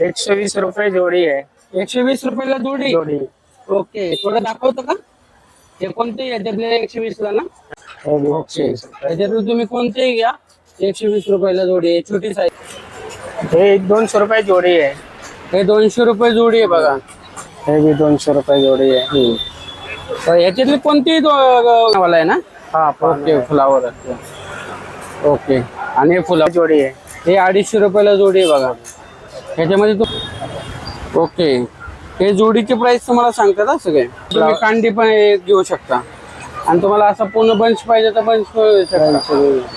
120 रुपये जोडी आहे. 120 रुपयाला जोडी. जोडी ओके, थोडं दाखवतो का? हे कोणते याच्यातले 120 ला ना? ओके, याच्यातलं तुम्ही कोणतेही घ्या, 120 रुपयाला जोडी आहे. छोटी साईज हे 200 रुपये जोडी आहे. हे 200 रुपये जोडी आहे बघा. हे बी 200 रुपये जोडी आहे. तर याच्यातली कोणतीही वाला आहे ना? हा ओके, फ्लावर. ओके, आणि हे फुला जोडी आहे. हे 250 रुपयाला जोडी आहे बघा. ह्याच्यामध्ये तो ओके, हे जोडीची प्राइस तुम्हाला सांगतात हा सगळे. तुम्ही कांडी पण एक घेऊ शकता, आणि तुम्हाला असा पूर्ण बंच पाहिजे तर बंच मिळू शकता.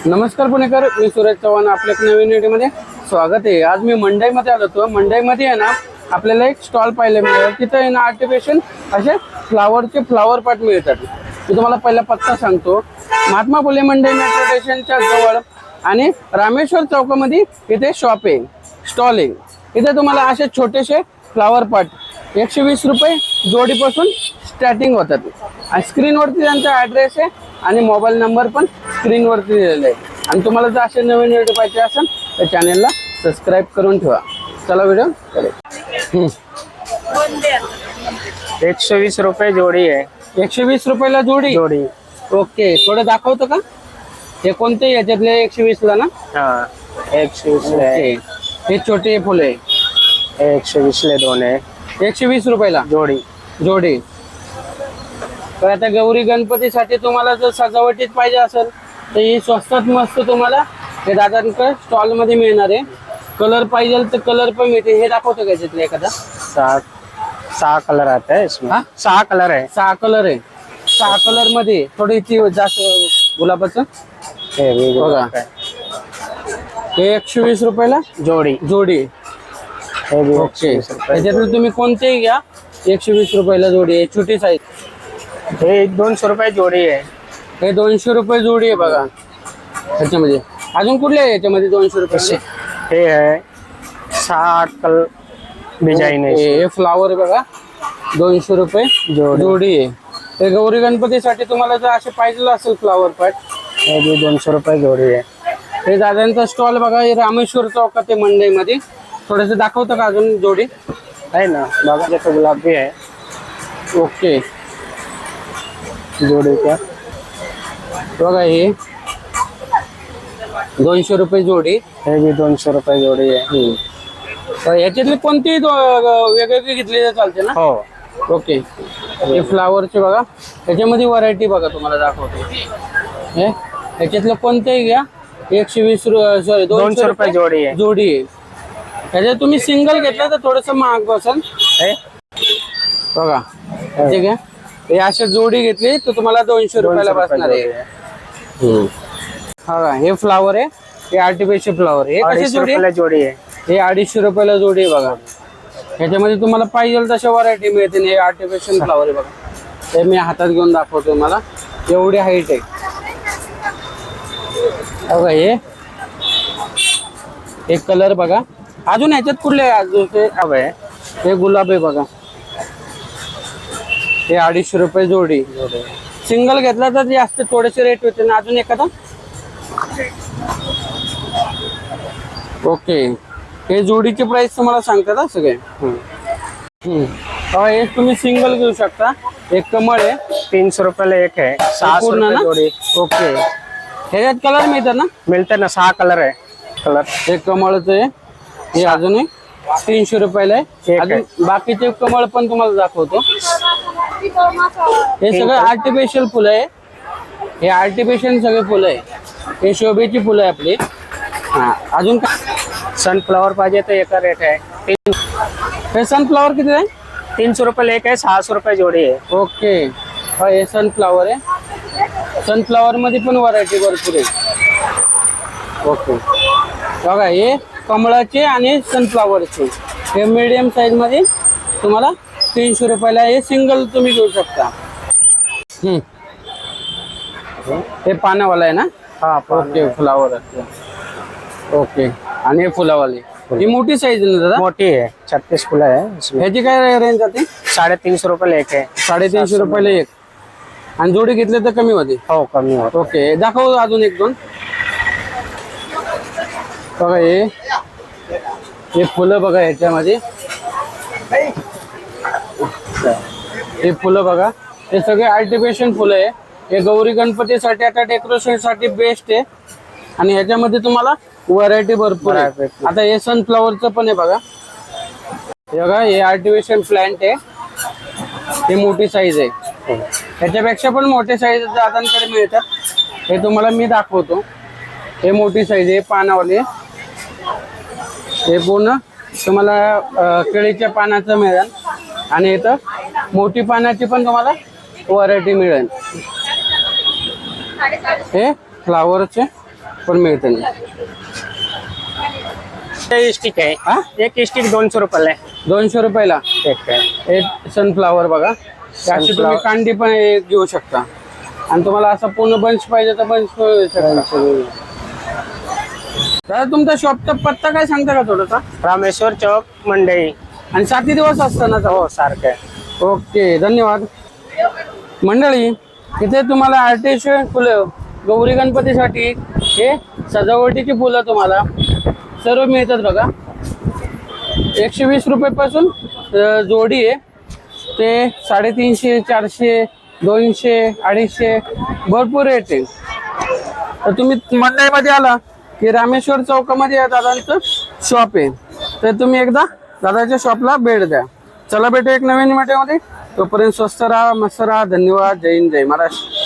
नमस्कार पुणेकर, मी सूरज चव्हाण. आपल्या नवीन व्हिडिओमध्ये स्वागत आहे. आज मी मंडईमध्ये आलो होतो. मंडईमध्ये आहे ना, आपल्याला एक स्टॉल पाहायला मिळेल. तिथं आहे ना, आर्टिफिशियल असे फ्लावर पॉट मिळतात. मी तुम्हाला पहिला पत्ता सांगतो. महात्मा फुले मंडई मेट्रो स्टेशनच्या जवळ आणि रामेश्वर चौकामध्ये इथे शॉप आहे, स्टॉल आहे. इथे तुम्हाला असे छोटेसे फ्लावर पॉट 120 रुपये जोडीपासून स्टार्टिंग होतात. आणि स्क्रीनवरती त्यांचा ॲड्रेस आहे आणि मोबाईल नंबर पण स्क्रीनवरती दिलेला आहे. आणि तुम्हाला जर असे नवीन व्हिडिओ पाहिजे असेल तर चॅनलला सबस्क्राईब करून ठेवा. चला व्हिडिओ करू. 120 रुपये जोडी आहे. 120 रुपयाला जोडी. जोडी ओके, थोडं दाखवतो का? हे कोणते याच्यातले 120 ला ना? हा 120 आहे. हे छोटे फुले 120 दोन आहे. 120 रुपयाला जोडी जोडी. तर आता गौरी गणपतीसाठी तुम्हाला जर सजावटीत पाहिजे असेल तर ही स्वस्तात मस्त तुम्हाला हे दादांकडे स्टॉल मध्ये मिळणार आहे. कलर पाहिजे तर कलर पण मिळते. हे दाखवतो का याच्यातले एखादा? 6 कलर आता है इसमें. हा? 6 कलर आहे. 6 कलर आहे. 6 कलर मध्ये थोडी ती जास्त गुलाबाचं हे बी बघा. आहे. हे 120 रुपयाला जोडी जोडी. हे बी ओके, 120 रुपये. त्याच्यातलं तुम्ही कोणतेही घ्या, 120 रुपयाला जोडी आहे. छोटी साईज हे 200 रुपये जोडी आहे. हे 200 रुपये जोडी आहे बघा. ह्याच्यामध्ये अजून कुठले आहे याच्यामध्ये 200 रुपये? हे आहे 6 कलर डिझाईन आहे. हे फ्लावर बघा, 200 रुपये जोडी आहे. ते गौरी गणपतीसाठी तुम्हाला जर असे पाहिजे असेल फ्लावर पॉट, हे बी 200 रुपये जोडी आहे. हे दादांचा स्टॉल बघा. हे रामेश्वर चौकात आहे मंडईमध्ये. थोडंसं दाखवतं का अजून जोडी? आहे ना, बघा त्याचं गुलाबी आहे. ओके, जोडी का बघा हे 200 रुपये जोडी. हे बी 200 रुपये जोडी आहे. तर याच्यातली कोणतीही वेगवेगळी घेतली तर चालते ना? हो. ओके, हे फ्लावरचे बघा. याच्यामध्ये व्हरायटी बघा, तुम्हाला दाखवतो. हे याच्यातलं कोणतेही घ्या, 120 सॉरी 200 रुपये जोडी आहे. जोडी आहे. ह्याच्यात तुम्ही सिंगल घेतलं तर थोडस महाग बसेल. हे बघा, ठीक आहे. हे अशा जोडी घेतली तर तुम्हाला 200 रुपयाला बसणार आहे. हा, हे फ्लावर आहे. हे आर्टिफिशियल फ्लावर. हे कशी 250 जोडी? रुपयाला जोडी आहे. हे 250 रुपयाला जोडी आहे बघा. ह्याच्यामध्ये तुम्हाला पाहिजे तशा व्हरायटी मिळते. हे आर्टिफिशियल फ्लावर आहे बघा. हे मी हातात घेऊन दाखवतो तुम्हाला. एवढी हाईट आहे बघा. हे कलर बघा. अजून ह्याच्यात कुठले आहे? हे गुलाब आहे बघा. हे 250 रुपये जोडी. सिंगल घेतला तर जास्त थोडेसे रेट होते ना. अजून एखादा? ओके, हे जोडीची प्राइस तुम्हाला सांगतात हा सगळे. हे तुम्ही सिंगल घेऊ शकता. एक कमळ आहे, 300 रुपयाला एक आहे. 600 पूर्ण रुपये ना? जोडी. ओके, ह्याच्यात कलर मिळतात ना? मिळते ना. 6 कलर आहे. कलर हे कमळचं आहे. हे अजून आहे, 300 रुपयाला आहे. एक आहे. अजून बाकीचे कमळ पण तुम्हाला दाखवतो. हे सगळं आर्टिफिशियल फुलं आहे. हे आर्टिफिशियल सगळे फुलं आहे. हे शोभेची फुलं आहे आपली. हा, अजून काय? सनफ्लॉवर पाहिजे तर एका रेट आहे. हे सनफ्लॉवर किती आहे? 300 रुपयाला एक आहे. 600 रुपये जोडी आहे. ओके, हे सनफ्लॉवर आहे. सनफ्लॉवर मध्ये पण व्हरायटी भरपूर आहे. ओके, बघा हे कमळाचे आणि सनफ्लॉवरचे. हे मीडियम साईज मध्ये तुम्हाला 300 रुपयाला हे सिंगल तुम्ही घेऊ शकता. हे पानावाला आहे ना? हा. Okay, flower. ओके, आणि हे फुलावाले. ही मोठी साईज आहे ना दादा? मोठी आहे. 36 फुलं आहे इसमें. ह्याची काय रेंज जाते? 350 रुपयाला एक आहे. 350 रुपयाला एक. आणि जोडी घेतले तर कमी होते? हो, कमी होत. ओके, दाखव अजून एक दोन. बघा, हे फुलं बघा ह्याच्यामध्ये, हे फुलं बघा, हे सगळे आर्टिफिशियल फुलं आहे. हे गौरी गणपतीसाठी आता डेकोरेशन साठी बेस्ट आहे. आणि ह्याच्यामध्ये तुम्हाला व्हरायटी भरपूर आहे. आता हे सनफ्लॉवरचं पण आहे बघा. हे बघा, हे आर्टिफिशियल प्लांट आहे. हे मोठी साईज आहे. ह्याच्यापेक्षा पण मोठे साईज दादांकडे मिळतात. हे तुम्हाला मी दाखवतो. हे मोठी साईज आहे पानावाले. हे पूर्ण तुम्हाला केळीच्या पानाचं मिळेल. आणि इथं मोठी पानाची पण तुम्हाला व्हरायटी मिळेल. हे फ्लावरचे पण मिळतील. स्टिक है हा, एक स्टिक 200 रुपये है. 200 रुपयाला एक है. हे सनफ्लावर बघा. अशी तुम्ही कांडी पण एक घेऊ शकता. आणि तुम्हाला असं पूर्ण बंच पाहिजे तर बंच मिळू शकता. दादा तुमचा शॉपचा पत्ता काय सांगता का थोडासा? रामेश्वर चौक मंडई. आणि 7 दिवस असतं ना? हो सारखे. ओके, धन्यवाद. मंडळी, इथे तुम्हाला आर्टिफिशियल फुलं गौरी गणपतीसाठी हे सजावटीची फुलं तुम्हाला सर्व मिळतात बघा. 120 रुपयापासून जोडी आहे. ते 350, 400, 200, 250 भरपूर रेट आहे. तर तुम्ही मंडईमध्ये आला की रामेश्वर चौकामध्ये या दादांचं शॉप आहे. तर तुम्ही एकदा दादाच्या शॉपला भेट द्या. चला भेटू एक नवीन व्हिडिओमध्ये. तोपर्यंत स्वस्त राहा, मस्त राहा. धन्यवाद. जय हिंद, जय महाराष्ट्र.